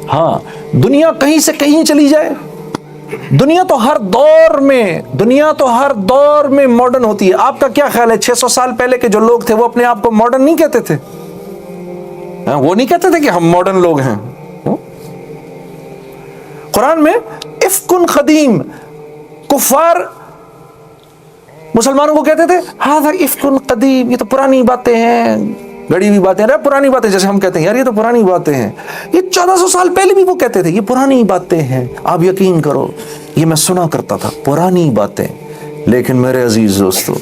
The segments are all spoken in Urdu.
ہاں دنیا کہیں سے کہیں چلی جائے، دنیا تو ہر دور میں ماڈرن ہوتی ہے. آپ کا کیا خیال ہے 600 سال پہلے کے جو لوگ تھے وہ اپنے آپ کو ماڈرن نہیں کہتے تھے؟ وہ نہیں کہتے تھے کہ ہم ماڈرن لوگ ہیں. قرآن میں افکن قدیم، کفار مسلمانوں کو کہتے تھے ہاذا افکن قدیم، یہ تو پرانی باتیں ہیں، گڑی ہوئی باتیں. ارے پرانی باتیں، جیسے ہم کہتے ہیں یار یہ تو پرانی باتیں ہیں. یہ 1400 سال پہلے بھی وہ کہتے تھے یہ پرانی باتیں ہیں. آپ یقین کرو یہ میں سنا کرتا تھا پرانی باتیں. لیکن میرے عزیز دوستو،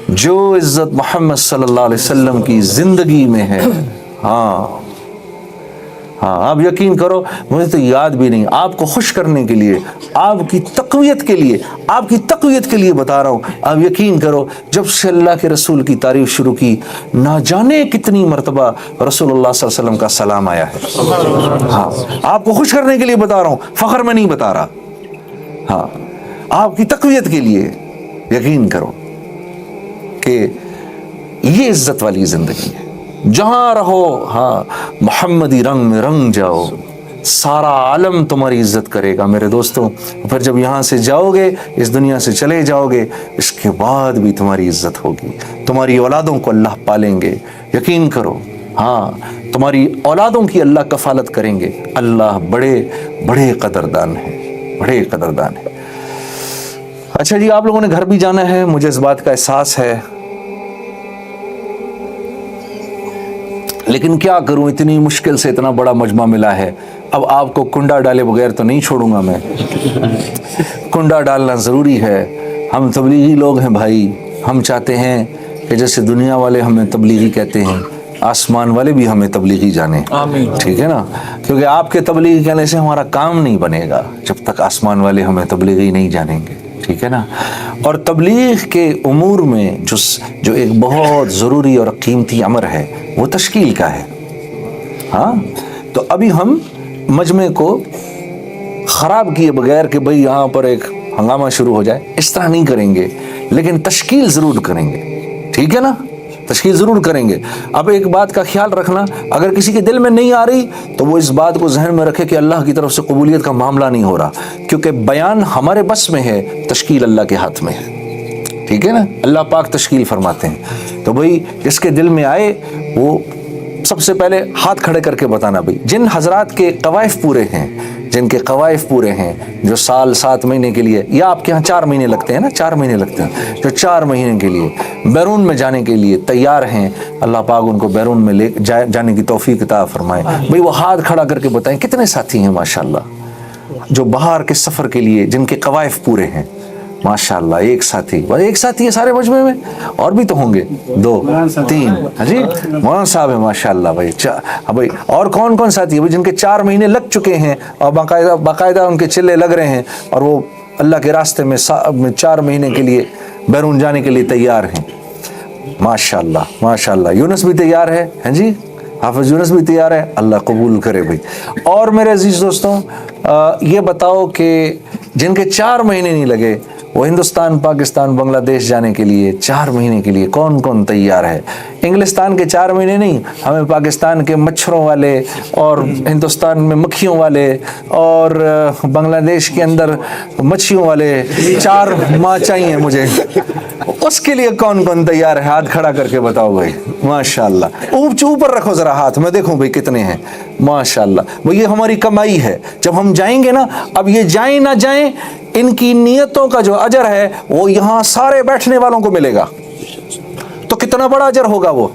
جو عزت محمد صلی اللہ علیہ وسلم کی زندگی میں ہے، ہاں آپ یقین کرو مجھے تو یاد بھی نہیں. آپ کو خوش کرنے کے لیے، آپ کی تقویت کے لیے بتا رہا ہوں. آپ یقین کرو جب سے اللہ کے رسول کی تعریف شروع کی، نہ جانے کتنی مرتبہ رسول اللہ صلی اللہ علیہ وسلم کا سلام آیا ہے. ہاں آپ کو خوش کرنے کے لیے بتا رہا ہوں، فخر میں نہیں بتا رہا. ہاں آپ کی تقویت کے لیے. یقین کرو کہ یہ عزت والی زندگی ہے. جہاں رہو ہاں محمدی رنگ میں رنگ جاؤ، سارا عالم تمہاری عزت کرے گا میرے دوستوں. پھر جب یہاں سے جاؤ گے، اس دنیا سے چلے جاؤ گے، اس کے بعد بھی تمہاری عزت ہوگی. تمہاری اولادوں کو اللہ پالیں گے. یقین کرو ہاں تمہاری اولادوں کی اللہ کفالت کریں گے. اللہ بڑے بڑے قدردان ہیں، بڑے قدردان ہیں. اچھا جی، آپ لوگوں نے گھر بھی جانا ہے، مجھے اس بات کا احساس ہے، لیکن کیا کروں، اتنی مشکل سے اتنا بڑا مجمع ملا ہے. اب آپ کو کنڈا ڈالے بغیر تو نہیں چھوڑوں گا میں. کنڈا ڈالنا ضروری ہے. ہم تبلیغی لوگ ہیں بھائی. ہم چاہتے ہیں کہ جیسے دنیا والے ہمیں تبلیغی کہتے ہیں، آسمان والے بھی ہمیں تبلیغی جانے. ٹھیک ہے نا؟ کیونکہ آپ کے تبلیغی کہنے سے ہمارا کام نہیں بنے گا جب تک آسمان والے ہمیں تبلیغی نہیں جانیں گے. ٹھیک ہے نا؟ اور تبلیغ کے امور میں جو ایک بہت ضروری اور قیمتی امر ہے وہ تشکیل کا ہے. ہاں تو ابھی ہم مجمع کو خراب کیے بغیر کہ بھئی یہاں پر ایک ہنگامہ شروع ہو جائے، اس طرح نہیں کریں گے، لیکن تشکیل ضرور کریں گے. ٹھیک ہے نا؟ تشکیل ضرور کریں گے. اب ایک بات کا خیال رکھنا، اگر کسی کے دل میں نہیں آ رہی تو وہ اس بات کو ذہن میں رکھے کہ اللہ کی طرف سے قبولیت کا معاملہ نہیں ہو رہا، کیونکہ بیان ہمارے بس میں ہے، تشکیل اللہ کے ہاتھ میں ہے. ٹھیک ہے نا؟ اللہ پاک تشکیل فرماتے ہیں. تو بھئی جس کے دل میں آئے وہ سب سے پہلے ہاتھ کھڑے کر کے بتانا. بھئی جن حضرات کے قوائف پورے ہیں، جن کے قوائف پورے ہیں، جو سال 7 مہینے کے لیے، یا آپ کے ہاں 4 مہینے لگتے ہیں نا، 4 مہینے لگتے ہیں، جو 4 مہینے کے لیے بیرون میں جانے کے لیے تیار ہیں، اللہ پاک ان کو بیرون میں لے جانے کی توفیق عطا فرمائے. بھئی وہ ہاتھ کھڑا کر کے بتائیں کتنے ساتھی ہیں ماشاءاللہ جو باہر کے سفر کے لیے، جن کے قوائف پورے ہیں. ماشاءاللہ ایک ساتھی ہے سارے مجمع میں، اور بھی تو ہوں گے 2 3. ہاں جی مولانا صاحب ہے ماشاءاللہ. بھائی اور کون کون ساتھی ہے جن کے 4 مہینے لگ چکے ہیں اور باقاعدہ ان کے چلے لگ رہے ہیں اور وہ اللہ کے راستے میں 4 مہینے کے لیے بیرون جانے کے لیے تیار ہیں. ماشاءاللہ ماشاءاللہ. یونس بھی تیار ہے. ہاں جی حافظ یونس بھی تیار ہے. اللہ قبول کرے بھائی. اور میرے عزیز دوستوں یہ بتاؤ کہ جن کے 4 مہینے نہیں لگے وہ ہندوستان، پاکستان، بنگلہ دیش جانے کے لیے 4 مہینے کے لیے کون کون تیار ہے؟ انگلستان کے 4 مہینے نہیں، ہمیں پاکستان کے مچھروں والے اور ہندوستان میں مکھیوں والے اور بنگلہ دیش کے اندر مچھیوں والے 4 ماہ چاہیے مجھے. اس کے لیے کون کون تیار ہے؟ ہاتھ کھڑا کر کے بتاؤ بھائی. ماشاءاللہ. اوپر رکھو ذرا ہاتھ، میں دیکھوں بھائی کتنے ہیں. ماشاءاللہ. وہ یہ ہماری کمائی ہے. جب ہم جائیں گے نا، اب یہ جائیں نہ جائیں، ان کی نیتوں کا جو اجر ہے وہ یہاں سارے بیٹھنے والوں کو ملے گا. تو کتنا بڑا اجر ہوگا وہ.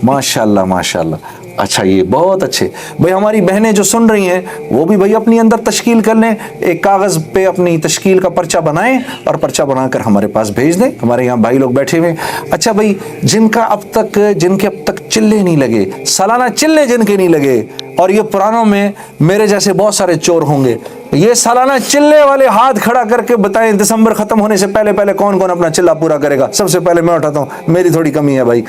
ماشاءاللہ ماشاءاللہ. اچھا یہ بہت اچھے. بھئی ہماری بہنیں جو سن رہی ہیں وہ بھی بھئی اپنی اندر تشکیل کر لیں، ایک کاغذ پہ اپنی تشکیل کا پرچہ بنائیں اور پرچہ بنا کر ہمارے پاس بھیج دیں. ہمارے یہاں بھائی لوگ بیٹھے ہوئے. اچھا بھئی جن کے اب تک چلے نہیں لگے، سالانہ چلے جن کے نہیں لگے، اور یہ پرانوں میں میرے جیسے بہت سارے چور ہوں گے، یہ سالانہ چلے والے ہاتھ کھڑا کر کے بتائیں دسمبر ختم ہونے سے پہلے کون کون اپنا چلہ پورا کرے گا. سب سے پہلے میں اٹھاتا ہوں، میری تھوڑی کمی ہے بھائی.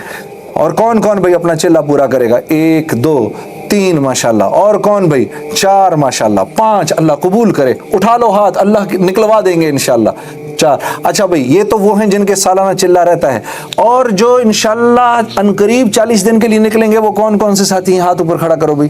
اور کون کون بھائی اپنا چلہ پورا کرے گا؟ 1 2 3 ماشاءاللہ. اور کون بھائی؟ 4 ماشاءاللہ. 5 اللہ قبول کرے. اٹھا لو ہاتھ، اللہ نکلوا دیں گے انشاءاللہ. 4. اچھا بھائی یہ تو وہ ہیں جن کے سالانہ چلہ رہتا ہے. اور جو انشاءاللہ عنقریب 40 دن کے لیے نکلیں گے وہ کون کون سے ساتھی ہیں؟ ہاتھ اوپر کھڑا کرو بھائی.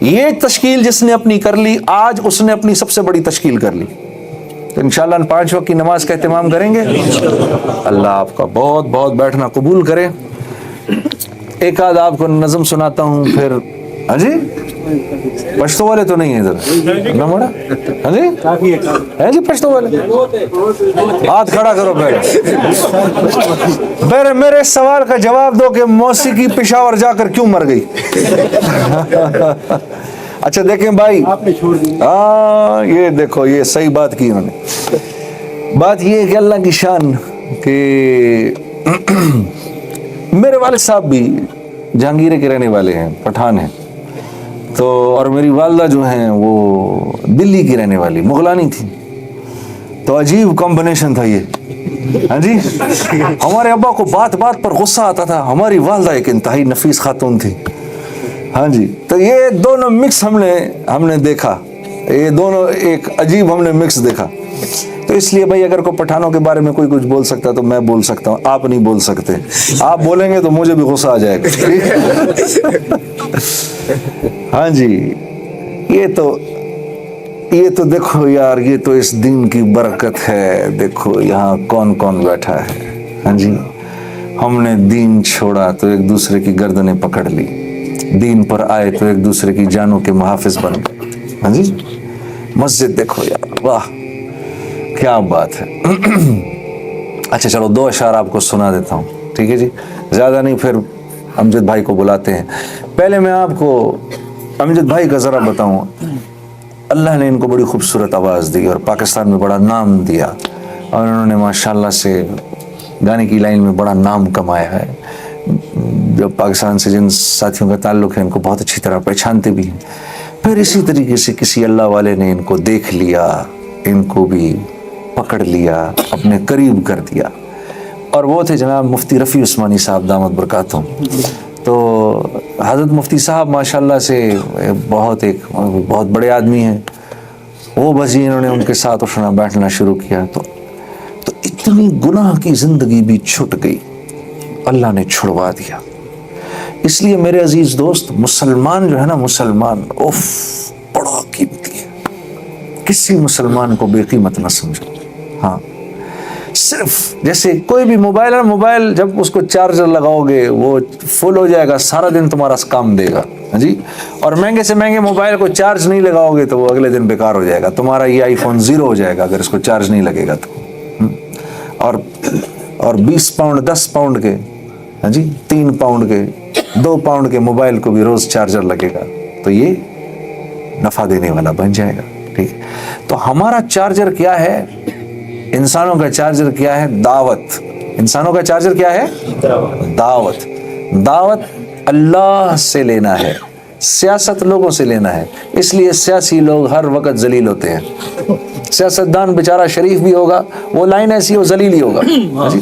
یہ تشکیل جس نے اپنی کر لی، آج اس نے اپنی سب سے بڑی تشکیل کر لی. تو انشاءاللہ 5 وقت کی نماز کا اہتمام کریں گے. اللہ آپ کا بہت بہت بیٹھنا قبول کرے. ایک آدھ آپ کو نظم سناتا ہوں پھر. ہاں جی پشتو والے تو نہیں ہیں ادھر نہ موڑا. ہاں جی ہے جی پشتو والے، ہاتھ کھڑا کرو پہلے. میرے سوال کا جواب دو کہ موسیقی پشاور جا کر کیوں مر گئی؟ اچھا دیکھیں بھائی، ہاں یہ دیکھو یہ صحیح بات کی انہوں نے. بات یہ ہے کہ اللہ کی شان کہ میرے والد صاحب بھی جہانگیرے کے رہنے والے ہیں، پٹھان ہیں. تو اور میری والدہ جو ہیں وہ دلی کی رہنے والی مغلانی تھی. تو عجیب کمبینیشن تھا یہ. ہاں جی ہمارے ابا کو بات بات پر غصہ آتا تھا، ہماری والدہ ایک انتہائی نفیس خاتون تھی. ہاں جی تو یہ دونوں مکس ہم نے دیکھا، یہ دونوں ایک عجیب ہم نے مکس دیکھا. تو اس لیے بھائی اگر کوئی پٹھانوں کے بارے میں کوئی کچھ بول سکتا تو میں بول سکتا ہوں، آپ نہیں بول سکتے. آپ بولیں گے تو مجھے بھی غصہ آ جائے گا. ہاں جی یہ تو دیکھو یار، یہ تو اس دین کی برکت ہے. دیکھو یہاں کون کون بیٹھا ہے. ہاں جی ہم نے دین چھوڑا تو ایک دوسرے کی گردنیں پکڑ لی، دین پر آئے تو ایک دوسرے کی جانوں کے محافظ بن گئے. ہاں جی مسجد دیکھو یار، واہ کیا بات ہے. اچھا چلو 2 اشعار آپ کو سنا دیتا ہوں، ٹھیک ہے جی، زیادہ نہیں، پھر امجد بھائی کو بلاتے ہیں. پہلے میں آپ کو امجد بھائی کا ذرا بتاؤں. اللہ نے ان کو بڑی خوبصورت آواز دی اور پاکستان میں بڑا نام دیا، اور انہوں نے ماشاءاللہ سے گانے کی لائن میں بڑا نام کمایا ہے. جو پاکستان سے جن ساتھیوں کا تعلق ہے ان کو بہت اچھی طرح پہچانتے بھی ہیں. پھر اسی طریقے سے کسی اللہ والے نے ان کو دیکھ لیا، ان کو بھی پکڑ لیا، اپنے قریب کر دیا، اور وہ تھے جناب مفتی رفیع عثمانی صاحب دامت برکاتہم. تو حضرت مفتی صاحب ماشاءاللہ سے بہت بڑے آدمی ہیں. وہ بس جی انہوں نے ان کے ساتھ اٹھنا بیٹھنا شروع کیا تو اتنی گناہ کی زندگی بھی چھٹ گئی، اللہ نے چھڑوا دیا. اس لیے میرے عزیز دوست، مسلمان جو ہے نا، مسلمان اوف بڑا قیمتی ہے. کسی مسلمان کو بے قیمت نہ سمجھو. ہاں صرف جیسے کوئی بھی موبائل ہے، موبائل جب اس کو چارجر لگاؤ گے وہ فل ہو جائے گا، سارا دن تمہارا کام دے گا. ہاں جی اور مہنگے سے مہنگے موبائل کو چارج نہیں لگاؤ گے تو وہ اگلے دن بیکار ہو جائے گا. تمہارا یہ آئی فون 0 ہو جائے گا اگر اس کو چارج نہیں لگے گا تو. اور 20 پاؤنڈ 10 پاؤنڈ کے، ہاں جی 3 پاؤنڈ کے 2 پاؤنڈ کے موبائل کو بھی روز چارجر لگے گا تو یہ نفع دینے والا بن جائے گا. ٹھیک ہے تو ہمارا چارجر کیا ہے؟ انسانوں کا چارجر کیا ہے؟ دعوت. انسانوں کا چارجر کیا ہے؟ دعوت. دعوت اللہ سے لینا ہے، سیاست لوگوں سے لینا ہے. اس لیے سیاسی لوگ ہر وقت ذلیل ہوتے ہیں. سیاستدان بیچارہ شریف بھی ہوگا، وہ لائن ایسی ہو ذلیل ہی ہوگا. ہاں جی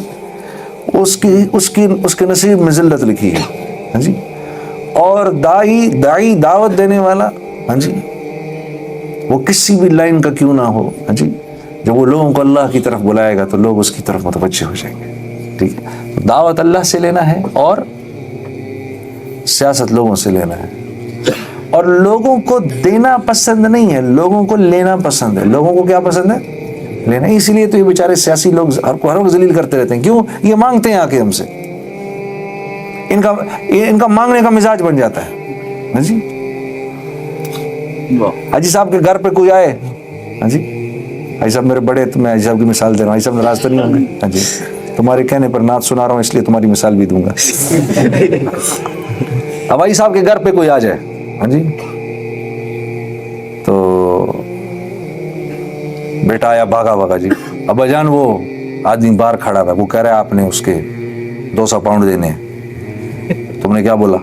اس کے نصیب میں ذلت لکھی ہے. ہاں جی اور داعی دعوت دینے والا، ہاں جی وہ کسی بھی لائن کا کیوں نہ ہو، ہاں جی جب وہ لوگوں کو اللہ کی طرف بلائے گا تو لوگ اس کی طرف متوجہ ہو جائیں گے. ٹھیک ہے دعوت اللہ سے لینا ہے اور سیاست لوگوں سے لینا ہے. اور لوگوں کو دینا پسند نہیں ہے، لوگوں کو لینا پسند ہے. لوگوں کو کیا پسند ہے؟ لینا. اسی لیے تو یہ بیچارے سیاسی لوگ ہر وقت ذلیل کرتے رہتے ہیں. کیوں؟ یہ مانگتے ہیں آ کے ہم سے، ان کا مانگنے کا مزاج بن جاتا ہے. ہاں جی حاجی صاحب کے گھر پہ کوئی آئے، ہاں جی حاجی صاحب میرے بڑے، تو میں حاجی صاحب کی مثال دے رہا ہوں، حاجی صاحب ناراض تو نہیں ہوں گے؟ ہاں جی تمہارے کہنے پر نعت سنا رہا ہوں اس لیے تمہاری مثال بھی دوں گا. اب حاجی صاحب کے گھر پہ کوئی آ جائے، ہاں جی تو بیٹا آیا بھاگا جی، ابا جان وہ آدمی باہر کھڑا ہوا، وہ کہہ رہا ہے آپ نے اس کے 200 پاؤنڈ دینے ہیں. تم نے کیا بولا؟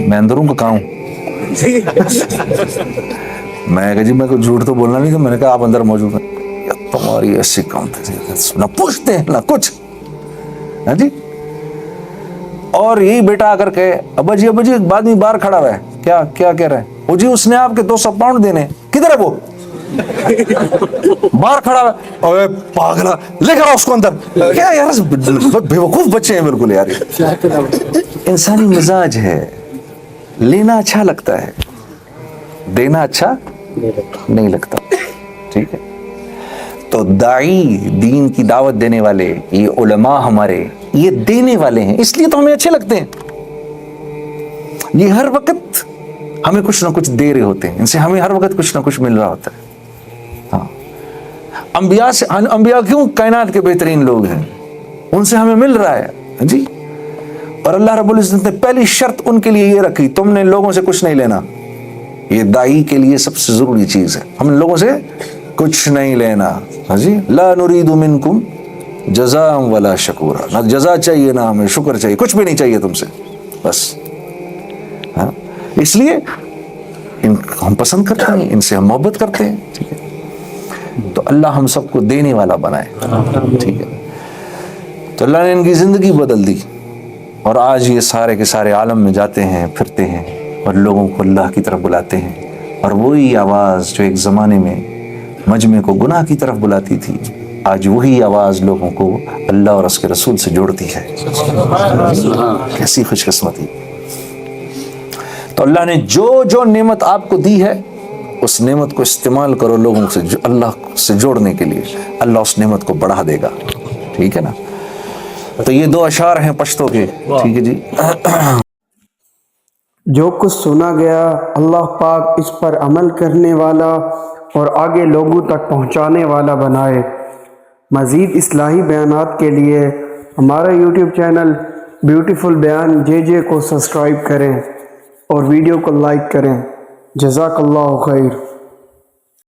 میں اندر ہوں کہ کہاں ہوں؟ میں کہا جی میں کوئی جھوٹ تو بولنا نہیں تھا. میں نے کہا آپ اندر موجود ہیں. تمہاری ایسی کام نہ پوچھتے ہیں نہ کچھ. ہاں جی اور یہی بیٹا آ کر کہے ابا جی ایک آدمی باہر کھڑا ہوا ہے، کیا کہہ رہے ہیں؟ وہ جی اس نے آپ کے 200 پاؤنڈ دینے. کدھر ہے وہ؟ باہر کھڑا ہوا. اوے پاگلا لے کر آؤ اس کو اندر. کیا یار بیوقوف بچے ہیں بالکل یار. انسانی مزاج ہے، لینا اچھا لگتا ہے دینا اچھا نہیں لگتا. ٹھیک ہے, تو داعی, دین کی دعوت دینے والے, یہ علماء ہمارے, یہ دینے والے ہیں, اس لیے تو ہمیں اچھے لگتے ہیں. یہ ہر وقت ہمیں کچھ نہ کچھ دے رہے ہوتے ہیں, ان سے ہمیں ہر وقت کچھ نہ کچھ مل رہا ہوتا ہے. ہاں, انبیاء کیوں کائنات کے بہترین لوگ ہیں, ان سے ہمیں مل رہا ہے جی. اور اللہ رب العزت نے پہلی شرط ان کے لیے یہ رکھی, تم نے لوگوں سے کچھ نہیں لینا. یہ داعی کے لیے سب سے ضروری چیز ہے, ہم لوگوں سے کچھ نہیں لینا. ہاں جی, لا نرید منکم جزاء ولا شکورا, نہ جزا چاہیے نہ ہمیں شکر چاہیے, کچھ بھی نہیں چاہیے تم سے بس. ہاں, اس لیے ہم پسند کرتے ہیں, ان سے ہم محبت کرتے ہیں. ٹھیک ہے, تو اللہ ہم سب کو دینے والا بنائے. ٹھیک ہے, تو اللہ نے ان کی زندگی بدل دی, اور آج یہ سارے کے سارے عالم میں جاتے ہیں, پھرتے ہیں, اور لوگوں کو اللہ کی طرف بلاتے ہیں. اور وہی آواز جو ایک زمانے میں مجمع کو گناہ کی طرف بلاتی تھی, آج وہی آواز لوگوں کو اللہ اور اس کے رسول سے جوڑتی ہے. کیسی خوش قسمتی. تو اللہ نے جو نعمت آپ کو دی ہے, اس نعمت کو استعمال کرو لوگوں سے اللہ سے جوڑنے کے لیے, اللہ اس نعمت کو بڑھا دے گا. ٹھیک ہے نا. تو یہ 2 اشعار ہیں پشتو کے. ٹھیک ہے جی. جو کچھ سنا گیا اللہ پاک اس پر عمل کرنے والا اور آگے لوگوں تک پہنچانے والا بنائے. مزید اصلاحی بیانات کے لیے ہمارا یوٹیوب چینل بیوٹیفل بیان JJ کو سبسکرائب کریں اور ویڈیو کو لائک کریں. جزاک اللہ خیر.